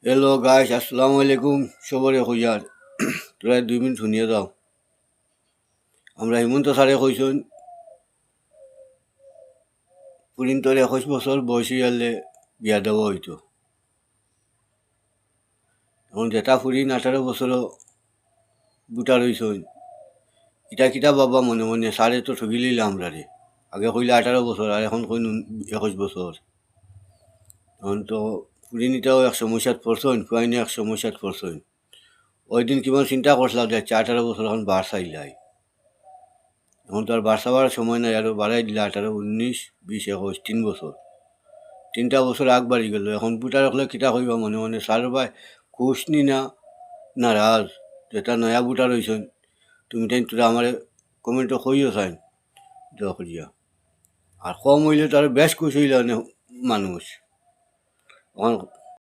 Hello guys, আসসালামু আলাইকুম। সবরে কইয়ার তোরা 2 মিনিট শুনিয়ে দাও। আমরা হিমন্ত স্যারে কইছেন পুরিন তোর 21 বছর বয়সী হলে বিয়া দেওয়া হইতো। এখন যেটা ফুরিন 18 বছরও বুটা রইছেন, ইটা কিতা বাবা মনে মনে সারে তো ঠকি লইলা আমরা রে। আগে কইলে 18 বছর আর এখন কইন 21 বছর। এখন তো ফুরিনিটাও এক সমস্যাত পড়ছেন, ফুয়াইনি এক সমস্যাত পড়ছেন। ওই দিন কিমান চিন্তা করছিলাম যে 18 বছর এখন বার চাইলাই। এখন তো আর বাড়াবার সময় নাই, আরো বাড়াই দিলে 18, 19, 20, 21, 3 বছর। 3টা বছর আগ বাড়ি গেল। এখন বুটা রাখলে কিতা কইবা মনে মনে সার ভাই খুশ নি না নারাজ। যেটা নয়া বুটা রইছেন তুমি তাই তোরা আমার কমেন্টও কইও চাইন দয়া করিয়া। আর কম হইলে তো আর বেশ খুশ হইল মানুষ। এখন